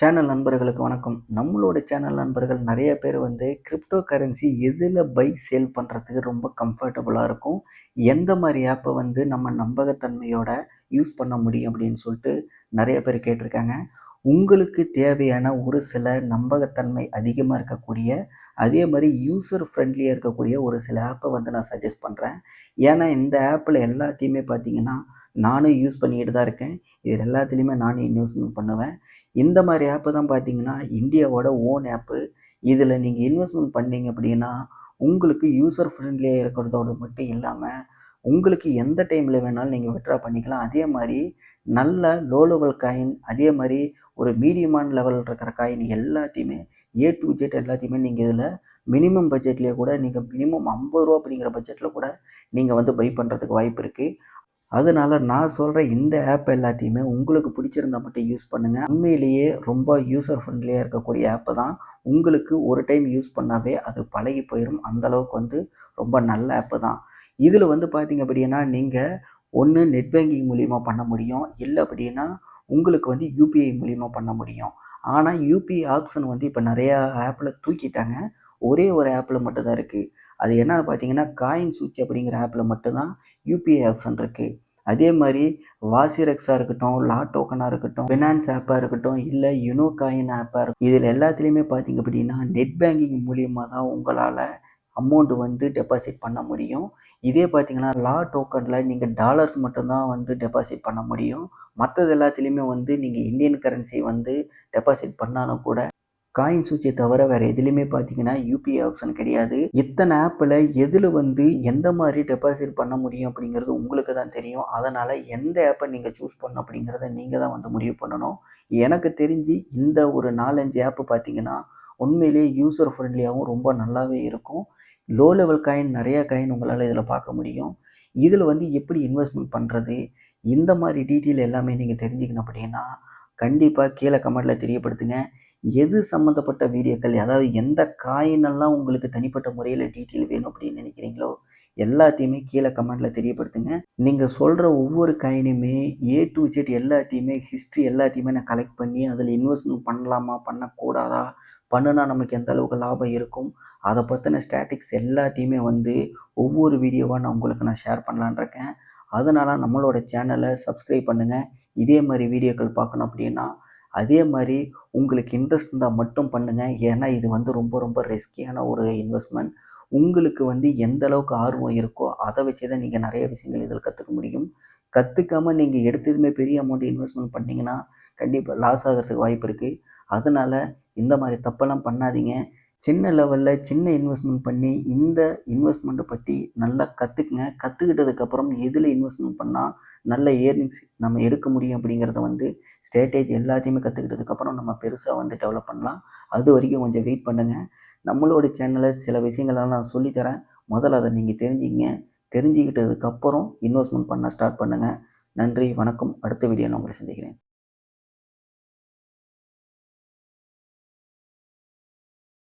Channel நண்பர்களுக்கு வணக்கம். நம்மளோட சேனல் நண்பர்கள் நெறைய பேர் கிரிப்டோ கரன்சி எதில பை, சேல் பண்ணுறதுக்கு ரொம்ப கம்ஃபர்டபுளா இருக்கும். எந்த மாரி ஆப்ப நம்ம நம்பகத்தன்மையோட யூஸ் பண்ண முடியும் அப்படின்னு சொல்லிட்டு நெறைய பேர் கேட்டிருக்காங்க. உங்களுக்கு தேவையான ஒரு சில நம்பகத்தன்மை அதிகமா இருக்கக்கூடிய, அதே மாரி யூசர் ஃப்ரெண்ட்லியா இருக்கக்கூடிய ஒரு சில ஆப்ப நான் சஜெஸ்ட் பண்றேன். ஏன்னா இந்த ஆப்ல எல்லாத்தையுமே பார்த்தீங்கன்னா, நானும் யூஸ் பண்ணிக்கிட்டு தான் இருக்கேன். இது எல்லாத்துலயுமே நானும் இன்வெஸ்ட்மென்ட் பண்ணுவேன். இந்த மாரி ஆப்பு தான் பார்த்தீங்கன்னா, இந்தியாவோட ஓன் ஆப்பு. இதில நீங்க இன்வெஸ்ட்மென்ட் பண்ணீங்க அப்படின்னா, உங்களுக்கு யூசர் ஃப்ரெண்ட்லியா இருக்கிறதோடு மட்டும் இல்லாம, உங்களுக்கு எந்த டைம்ல வேணாலும் நீங்க வித்ட்ரா பண்ணிக்கலாம். அதே மாரி நல்ல லோ லெவல் காயின், அதே மாரி ஒரு மீடியமான லெவல்ல இருக்கிற காயின் எல்லாத்தையுமே ஏ டூ இசட் எல்லாத்தையுமே நீங்க இதில மினிமம் பட்ஜெட்லயே கூட நீங்க மினிமம் ரூ. 50 அப்படிங்கிற பட்ஜெட்ல கூட நீங்க பை பண்றதுக்கு வாய்ப்பு இருக்கு. அதனால நான் சொல்ற இந்த ஆப் எல்லாத்தையுமே உங்களுக்கு பிடிச்சிருந்தா மட்டும் யூஸ் பண்ணுங்க. உண்மையிலேயே ரொம்ப யூசர் ஃப்ரெண்ட்லியா இருக்கக்கூடிய ஆப் தான். உங்களுக்கு ஒரு டைம் யூஸ் பண்ணாவே அது பழகி போயிரும். அந்த அளவுக்கு ரொம்ப நல்ல ஆப் தான். இதில பார்த்தீங்க அப்படின்னா, நீங்க ஒண்ணு நெட் பேங்கிங் மூலியமா பண்ண முடியும். இல்ல அப்படின்னா உங்களுக்கு யுபிஐ மூலியமா பண்ண முடியும். ஆனா யுபிஐ ஆப்ஷன் இப்ப நெறைய ஆப்ல தூக்கிட்டாங்க. ஒரே ஒரு ஆப்ல மட்டும் தான் இருக்கு. அது என்னன்னு பார்த்தீங்கன்னா, காயின் ஸ்விட்ச் அப்படிங்கிற ஆப்ல மட்டும் தான் யுபிஐ ஆப்ஷன் இருக்கு. அதே மாரி வாசிரெக்ஸா இருக்கட்டும், லா டோக்கனா இருக்கட்டும், ஃபினான்ஸ் ஆப்பா இருக்கட்டும், இல்ல யுனோ காயின் ஆப்பா இருக்கட்டும். இதில எல்லாத்துலயுமே பார்த்தீங்க அப்படின்னா, நெட் பேங்கிங் மூலியமா தான் உங்களால அமௌண்ட் டெபாசிட் பண்ண முடியும். இதே பார்த்தீங்கன்னா, லா டோக்கன்ல நீங்க டாலர்ஸ் மட்டும் தான் டெபாசிட் பண்ண முடியும். மத்தது எல்லாத்துலயுமே நீங்க இந்தியன் கரன்சி டெபாசிட் பண்ணாலும் கூட காயின் ஸ்விட்சை தவிர வேற எதுலயுமே பார்த்தீங்கன்னா, யுபிஐ ஆப்ஷன் கிடையாது. இத்தனை ஆப்ல எதுல எந்த மாரி டெபாசிட் பண்ண முடியும் அப்படிங்கிறது உங்களுக்கு தான் தெரியும். அதனால எந்த ஆப்ப நீங்க சூஸ் பண்ணணும் அப்படிங்கிறத நீங்க தான் முடிவு பண்ணணும். எனக்கு தெரிஞ்சு இந்த ஒரு 4, 5 ஆப் பார்த்தீங்கன்னா, உண்மையிலேயே யூசர் ஃப்ரெண்ட்லியாவும் ரொம்ப நல்லாவே இருக்கும். லோ லெவல் காயின் நெறைய காயின் உங்களால இதில பார்க்க முடியும். இதில எப்படி இன்வெஸ்ட்மென்ட் பண்றது? இந்த மாரி டீட்டெயில் எல்லாமே நீங்க தெரிஞ்சுக்கணும் அப்படின்னா, கண்டிப்பா கீழ கமெண்ட்ல தெரியப்படுத்துங்க. எது சம்மந்தப்பட்ட வீடியோக்கள், அதாவது எந்த காயின் எல்லாம் உங்களுக்கு தனிப்பட்ட முறையில டீட்டெயில் வேணும் அப்படின்னு நினைக்கிறீங்களோ, எல்லாத்தையுமே கீழ கமெண்ட்ல தெரியப்படுத்துங்க. நீங்க சொல்ற ஒவ்வொரு காயினுமே ஏ டூ இசட் எல்லாத்தையுமே ஹிஸ்ட்ரி எல்லாத்தையுமே நான் கலெக்ட் பண்ணி, அதில இன்வெஸ்ட்மென்ட் பண்ணலாமா? பண்ணக்கூடாதா? பண்ணுனா நமக்கு எந்த அளவுக்கு லாபம் இருக்கும்? அத பத்தின ஸ்டாட்டிக்ஸ் எல்லாத்தையுமே ஒவ்வொரு வீடியோவா நான் உங்களுக்கு ஷேர் பண்ணலான்னு இருக்கேன். அதனால நம்மளோட சேனல சப்ஸ்கிரைப் பண்ணுங்க. இதே மாரி வீடியோக்கள் பார்க்கணும் அப்படின்னா, அதே மாரி உங்களுக்கு இன்ட்ரெஸ்ட் இருந்தா மட்டும் பண்ணுங்க. ஏன்னா இது ரொம்ப ரொம்ப ரிஸ்கியான ஒரு இன்வெஸ்ட்மென்ட். உங்களுக்கு எந்த அளவுக்கு ஆர்வம் இருக்கோ, அத வச்சு தான் நீங்க நெறைய விஷயங்கள் இதில கத்துக்க முடியும். கத்துக்காம நீங்க எடுத்ததுமே பெரிய அமௌண்ட் இன்வெஸ்ட்மென்ட் பண்ணீங்கன்னா, கண்டிப்பா லாஸ் ஆகுறதுக்கு வாய்ப்பு இருக்கு. அதனால இந்த மாரி தப்பெல்லாம் பண்ணாதீங்க. சின்ன லெவல்ல சின்ன இன்வெஸ்ட்மென்ட் பண்ணி, இந்த இன்வெஸ்ட்மென்ட்ட பத்தி நல்லா கத்துக்குங்க. கத்துக்கிட்டதுக்கப்புறம் எதுல இன்வெஸ்ட்மென்ட் பண்ணா நல்ல ஏர்னிங்ஸ் நம்ம எடுக்க முடியும் அப்படிங்கிறத ஸ்ட்ராட்டஜி எல்லாத்தையுமே கத்துக்கிட்டதுக்கப்புறம் நம்ம பெருசா டெவலப் பண்ணலாம். அதுவரைக்கும் கொஞ்சம் வெயிட் பண்ணுங்க. நம்மளோட சேனல்ல சில விஷயங்களெல்லாம் நான் சொல்லி தரேன். முதல்ல அத நீங்க தெரிஞ்சுக்கங்க. தெரிஞ்சுக்கிட்டதுக்கப்புறம் இன்வெஸ்ட்மென்ட் பண்ண ஸ்டார்ட் பண்ணுங்க. நன்றி, வணக்கம். அடுத்த வீடியோல உங்கள சந்திக்கிறேன்.